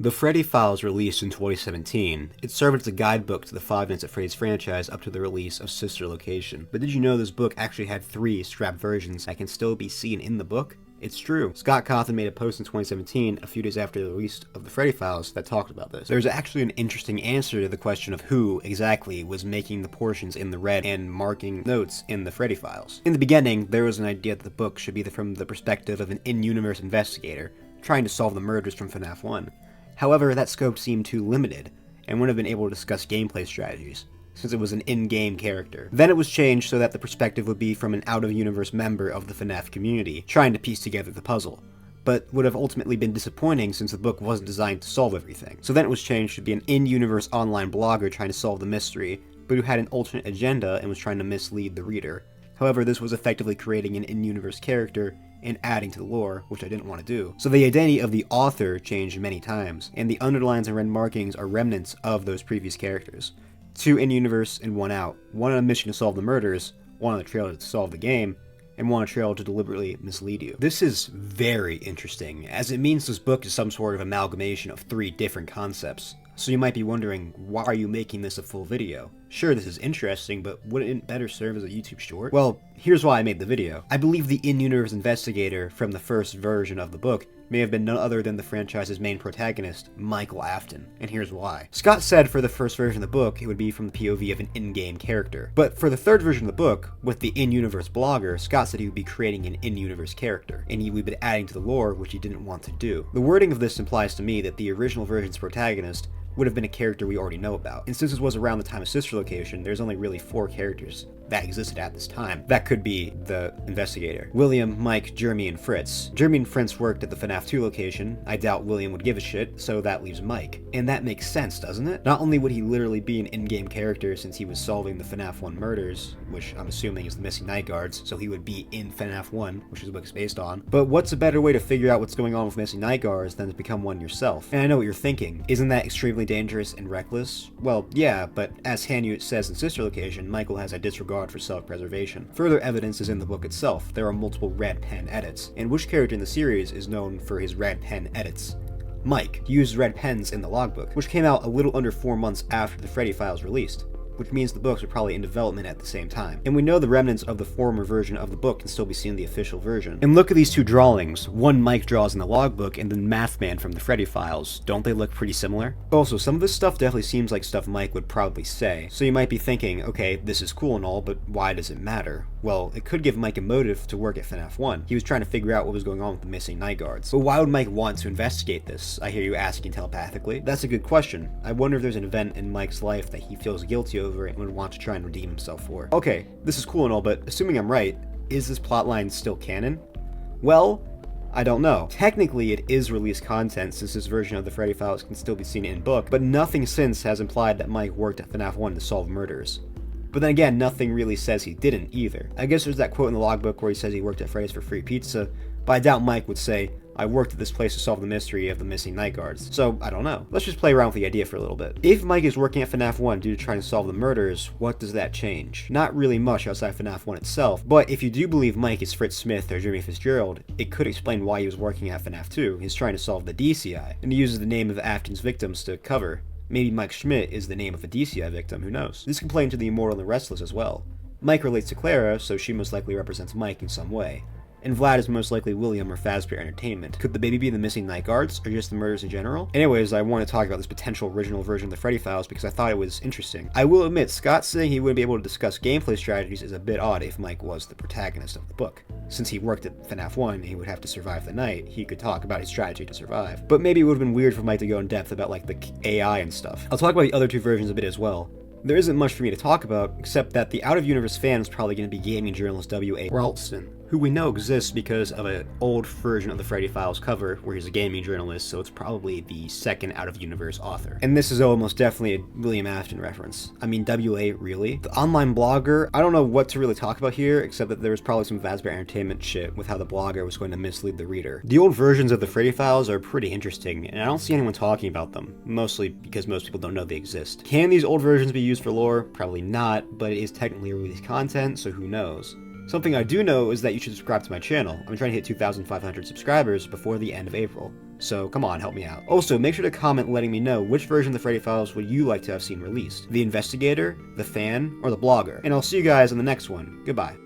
The Freddy Files released in 2017. It served as a guidebook to the Five Nights at Freddy's franchise up to the release of Sister Location. But did you know this book actually had 3 scrapped versions that can still be seen in the book? It's true. Scott Cawthon made a post in 2017, a few days after the release of the Freddy Files, that talked about this. There's actually an interesting answer to the question of who, exactly, was making the portions in the red and marking notes in the Freddy Files. In the beginning, there was an idea that the book should be from the perspective of an in-universe investigator, trying to solve the murders from FNaF 1. However, that scope seemed too limited, and wouldn't have been able to discuss gameplay strategies, since it was an in-game character. Then it was changed so that the perspective would be from an out-of-universe member of the FNaF community, trying to piece together the puzzle, but would have ultimately been disappointing since the book wasn't designed to solve everything. So then it was changed to be an in-universe online blogger trying to solve the mystery, but who had an alternate agenda and was trying to mislead the reader. However, this was effectively creating an in-universe character and adding to the lore, which I didn't want to do. So the identity of the author changed many times, and the underlines and red markings are remnants of those previous characters. 2 in-universe and 1 out. 1 on a mission to solve the murders, 1 on the trail to solve the game, and 1 on a trail to deliberately mislead you. This is very interesting, as it means this book is some sort of amalgamation of 3 different concepts. So you might be wondering, why are you making this a full video? Sure, this is interesting, but wouldn't it better serve as a YouTube short? Well, here's why I made the video. I believe the in-universe investigator from the first version of the book may have been none other than the franchise's main protagonist, Michael Afton, and here's why. Scott said for the first version of the book, it would be from the POV of an in-game character. But for the third version of the book, with the in-universe blogger, Scott said he would be creating an in-universe character, and he would be adding to the lore, which he didn't want to do. The wording of this implies to me that the original version's protagonist would have been a character we already know about. And since this was around the time of Sister Location, there's only really 4 characters that existed at this time. That could be the investigator. William, Mike, Jeremy, and Fritz. Jeremy and Fritz worked at the FNaF 2 location. I doubt William would give a shit, so that leaves Mike. And that makes sense, doesn't it? Not only would he literally be an in-game character since he was solving the FNaF 1 murders, which I'm assuming is the missing night guards, so he would be in FNaF 1, which is the book's based on. But what's a better way to figure out what's going on with missing night guards than to become one yourself? And I know what you're thinking. Isn't that extremely dangerous and reckless? Well, yeah, but as Hanut says in Sister Location, Michael has a disregard for self-preservation. Further evidence is in the book itself. There are multiple red pen edits, and which character in the series is known for his red pen edits? Mike. He used red pens in the logbook, which came out a little under 4 months after the Freddy Files released, which means the books were probably in development at the same time. And we know the remnants of the former version of the book can still be seen in the official version. And look at these 2 drawings. One Mike draws in the logbook, and then Mathman from the Freddy Files. Don't they look pretty similar? Also, some of this stuff definitely seems like stuff Mike would probably say. So you might be thinking, okay, this is cool and all, but why does it matter? Well, it could give Mike a motive to work at FNaF 1. He was trying to figure out what was going on with the missing night guards. But why would Mike want to investigate this? I hear you asking telepathically. That's a good question. I wonder if there's an event in Mike's life that he feels guilty over and would want to try and redeem himself for. Okay, this is cool and all, but assuming I'm right, is this plotline still canon? Well, I don't know. Technically, it is released content since this version of the Freddy Files can still be seen in book, but nothing since has implied that Mike worked at FNaF 1 to solve murders. But then again, nothing really says he didn't either. I guess there's that quote in the logbook where he says he worked at Freddy's for free pizza, but I doubt Mike would say, I worked at this place to solve the mystery of the missing night guards. So, I don't know. Let's just play around with the idea for a little bit. If Mike is working at FNaF 1 due to trying to solve the murders, what does that change? Not really much outside FNaF 1 itself, but if you do believe Mike is Fritz Smith or Jeremy Fitzgerald, it could explain why he was working at FNaF 2. He's trying to solve the DCI, and he uses the name of Afton's victims to cover. Maybe Mike Schmidt is the name of a DCI victim, who knows? This can play into the Immortal and the Restless as well. Mike relates to Clara, so she most likely represents Mike in some way. And Vlad is most likely William or Fazbear Entertainment. Could the baby be the missing night guards, or just the murders in general? Anyways, I want to talk about this potential original version of the Freddy Files because I thought it was interesting. I will admit, Scott saying he wouldn't be able to discuss gameplay strategies is a bit odd if Mike was the protagonist of the book. Since he worked at FNaF 1 and he would have to survive the night, he could talk about his strategy to survive. But maybe it would have been weird for Mike to go in depth about like the AI and stuff. I'll talk about the other 2 versions a bit as well. There isn't much for me to talk about, except that the out-of-universe fan is probably going to be gaming journalist W.A. Ralston, who we know exists because of an old version of the Freddy Files cover where he's a gaming journalist, so it's probably the second out-of-universe author. And this is almost definitely a William Afton reference. I mean, W.A. really? The online blogger, I don't know what to really talk about here, except that there was probably some Fazbear Entertainment shit with how the blogger was going to mislead the reader. The old versions of the Freddy Files are pretty interesting, and I don't see anyone talking about them, mostly because most people don't know they exist. Can these old versions be used for lore? Probably not, but it is technically released content, so who knows? Something I do know is that you should subscribe to my channel. I'm trying to hit 2,500 subscribers before the end of April. so come on, help me out. Also, make sure to comment letting me know which version of the Freddy Files would you like to have seen released. The investigator, the fan, or the blogger. And I'll see you guys in the next one. Goodbye.